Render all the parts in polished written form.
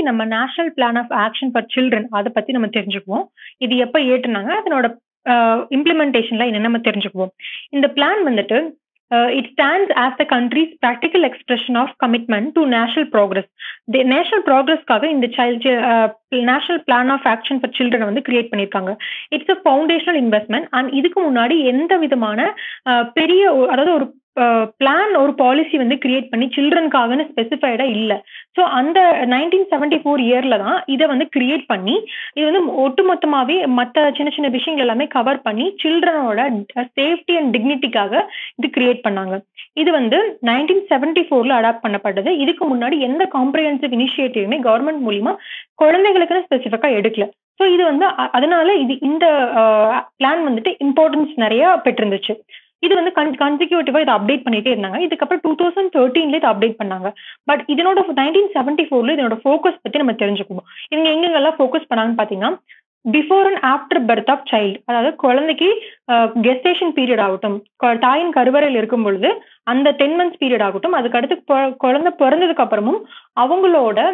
நம்ம national plan of action for children அத பத்தி நம்ம தெரிஞ்சுக்குவோம். இது எப்ப இயற்றுனாங்க? அதனோட இம்ப்ளிமெண்டேஷன்ல என்னன்னு நம்ம தெரிஞ்சுக்குவோம். இந்த பிளான் வந்துட்டு it stands as the country's practical expression of commitment to national progress. The national progressக்காக இந்த national plan of action for children வந்து கிரியேட் பண்ணிருக்காங்க. It's a foundational investment and இதுக்கு முன்னாடி எந்த விதமான பெரிய அதாவது ஒரு பிளான் ஒரு பாலிசி வந்து கிரியேட் பண்ணி சில்ட்ரனுக்காகன்னு ஸ்பெசிஃபைடா இல்ல. ஸோ அந்த 1974 இயர்ல தான் இதை வந்து கிரியேட் பண்ணி இது வந்து ஒட்டுமொத்தமாவே மற்ற சின்ன சின்ன விஷயங்கள் எல்லாமே கவர் பண்ணி சில்ட்ரனோட சேஃப்டி அண்ட் டிக்னிட்டிக்காக இது கிரியேட் பண்ணாங்க. இது வந்து 1974ல அடாப்ட் பண்ணப்பட்டது. இதுக்கு முன்னாடி எந்த காம்ப்ரிஹென்சிவ் இனிஷியேட்டிவுமே கவர்மெண்ட் மூலியமா குழந்தைகளுக்குன்னு ஸ்பெசிஃபிக்கா எடுக்கல. ஸோ இது வந்து அதனால இந்த பிளான் வந்துட்டு இம்பார்ட்டன்ஸ் நிறைய பெற்றிருந்துச்சு. இது வந்து கன்சிக்யூட்டிவா இதை அப்டேட் பண்ணிட்டே இருந்தாங்க. இதுக்கப்புறம் 2013ல இதை அப்டேட் பண்ணாங்க. பட் இதனோட 1974ல இதனோட ஃபோக்கஸ் பத்தி நம்ம தெரிஞ்சுக்கணும். இவங்க எங்கெங்கெல்லாம் ஃபோக்கஸ் பண்ணாங்கன்னு பாத்தீங்கன்னா, before and after birth of child, அதாவது குழந்தைக்கு கெஸ்டேஷன் பீரியட் ஆகட்டும், தாயின் கருவறையில் இருக்கும் பொழுது அந்த 10 months பீரியட் ஆகட்டும், அதுக்கடுத்து குழந்தை பிறந்ததுக்கு அப்புறமும் அவங்களோட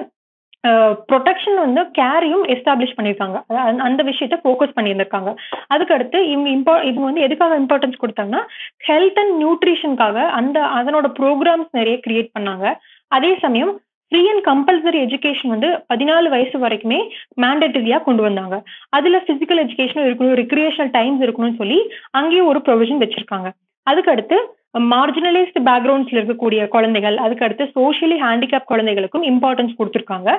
ப்ரொடெக்ஷன் வந்து கேரையும் எஸ்டாப்ளிஷ் பண்ணியிருக்காங்க. அந்த விஷயத்த ஃபோக்கஸ் பண்ணியிருந்திருக்காங்க. அதுக்கடுத்து இவங்க வந்து எதுக்காக இம்பார்ட்டன்ஸ் கொடுத்தாங்கன்னா, ஹெல்த் அண்ட் நியூட்ரிஷனுக்காக அதனோட ப்ரோக்ராம்ஸ் நிறைய கிரியேட் பண்ணாங்க. அதே சமயம் ஃப்ரீ அண்ட் கம்பல்சரி எஜுகேஷன் வந்து 14 வயசு வரைக்குமே மேண்டேட்டரியா கொண்டு வந்தாங்க. அதுல பிசிக்கல் எஜுகேஷனும் இருக்கணும், ரெக்ரியேஷனல் டைம்ஸ் இருக்கணும்னு சொல்லி அங்கேயும் ஒரு ப்ரொவிஷன் வச்சிருக்காங்க. அதுக்கடுத்து மார்ஜினலைஸ்டு பேக்ரவுண்ட்ஸ்ல இருக்கக்கூடிய குழந்தைகள், அதுக்கடுத்து சோஷியலி ஹேண்டிகேப் குழந்தைகளுக்கும் இம்பார்ட்டன்ஸ் கொடுத்துருக்காங்க.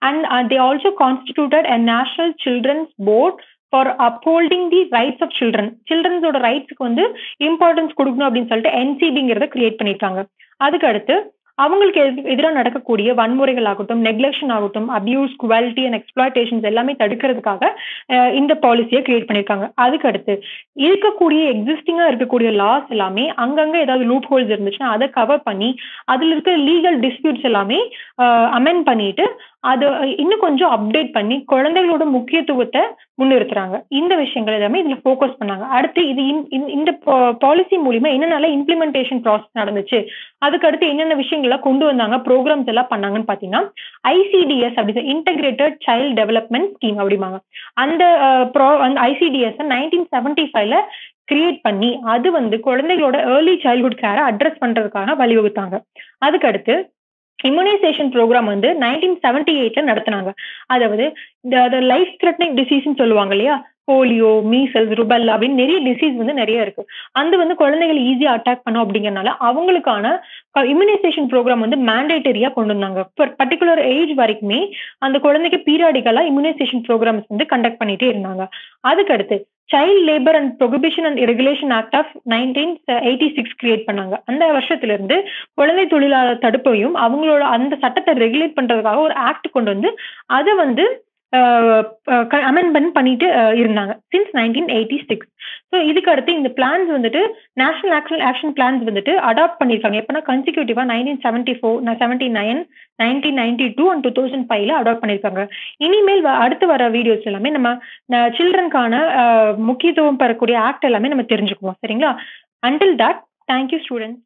And they also constituted a national children's board for upholding the rights of children. சில்ட்ரன்ஸோட ரைட்ஸ்க்கு வந்து இம்பார்ட்டன்ஸ் கொடுக்கணும் அப்படின்னு சொல்லிட்டு என்சிபிங்கிறத கிரியேட் பண்ணியிருக்காங்க. அதுக்கடுத்து அவங்களுக்கு எதிராக நடக்கக்கூடிய வன்முறைகள் ஆகட்டும், நெக்லெக்ஷன் ஆகட்டும், அபியூஸ், குவாலிட்டி அண்ட் எக்ஸ்ப்ளாய்டேஷன்ஸ் எல்லாமே தடுக்கிறதுக்காக இந்த பாலிசியை கிரியேட் பண்ணியிருக்காங்க. அதுக்கடுத்து எக்ஸிஸ்டிங்கா இருக்கக்கூடிய லாஸ் எல்லாமே அங்கங்க ஏதாவது லூப் ஹோல்ஸ் இருந்துச்சுன்னா அதை கவர் பண்ணி அதுல இருக்க லீகல் டிஸ்பியூட்ஸ் எல்லாமே அமெண்ட் பண்ணிட்டு அது இன்னும் கொஞ்சம் அப்டேட் பண்ணி குழந்தைகளோட முக்கியத்துவத்தை முன்னிறுத்துறாங்க. இந்த விஷயங்கள் எல்லாமே இதுல ஃபோக்கஸ் பண்ணாங்க. அடுத்து இந்த பாலிசி மூலியமா என்னென்ன இம்ப்ளிமெண்டேஷன் ப்ராசஸ் நடந்துச்சு, அதுக்கடுத்து என்னென்ன விஷயங்கள்லாம் கொண்டு வந்தாங்க, ப்ரோக்ராம்ஸ் எல்லாம் பண்ணாங்கன்னு பாத்தீங்கன்னா, ICDS அப்படி இன்டகிரேட்டட் சைல்ட் டெவலப்மெண்ட் ஸ்கீம் அப்படிம்பாங்க. அந்த ICDS 1975ல கிரியேட் பண்ணி அது வந்து குழந்தைகளோட ஏர்லி சைல்ட்ஹுட் கேரை அட்ரஸ் பண்றதுக்காக வழிவகுத்தாங்க. அதுக்கடுத்து இம்யூனைசேஷன் ப்ரோக்ராம் வந்து 1978ல நடத்தினாங்க. அதாவது இந்த லைஃப் த்ரெட்னிங் டிசீஸ்ன்னு சொல்லுவாங்க இல்லையா, போலியோ, மீசல்ஸ், ருபெல்லா அப்படின்னு நிறைய டிசீஸ் வந்து நிறைய இருக்கு. அந்த வந்து குழந்தைகள் ஈஸியா அட்டாக் பண்ணும் அப்படிங்கறனால அவங்களுக்கான இம்யூனைசேஷன் ப்ரோக்ராம் வந்து மேண்டேட்டரியா கொண்டு வந்தாங்க. பர்டிகுலர் ஏஜ் வரைக்குமே அந்த குழந்தைக்கு பீரியாடிக்கலா இம்யூனைசேஷன் ப்ரோக்ராம்ஸ் வந்து கண்டக்ட் பண்ணிட்டே இருந்தாங்க. அதுக்கடுத்து child labour and prohibition and regulation act of 1986 create பண்ணாங்க. அந்த வருஷத்துல இருந்து குழந்தை தொழிலாளர் தடுப்பையும் அவங்களோட அந்த சட்டத்தை ரெகுலேட் பண்றதுக்காக ஒரு ஆக்ட் கொண்டு வந்து அதை வந்து அமெண்ட்மெண்ட் பண்ணிட்டு இருந்தாங்க சின்ஸ் 1986. ஸோ இதுக்கு அடுத்து இந்த பிளான்ஸ் வந்துட்டு நேஷனல் ஆக்ஷன் பிளான்ஸ் வந்துட்டு அடாப்ட் பண்ணிருக்காங்க. எப்பனா கன்சிக்யூட்டிவா 1974, 79, 1992 அண்ட் 2005ல அடாப்ட் பண்ணிருக்காங்க. இனிமேல் அடுத்து வர வீடியோஸ் எல்லாமே நம்ம சில்ட்ரனுக்கான முக்கியத்துவம் பெறக்கூடிய ஆக்ட் எல்லாமே நம்ம தெரிஞ்சுக்குவோம். சரிங்களா? Until that, thank you students.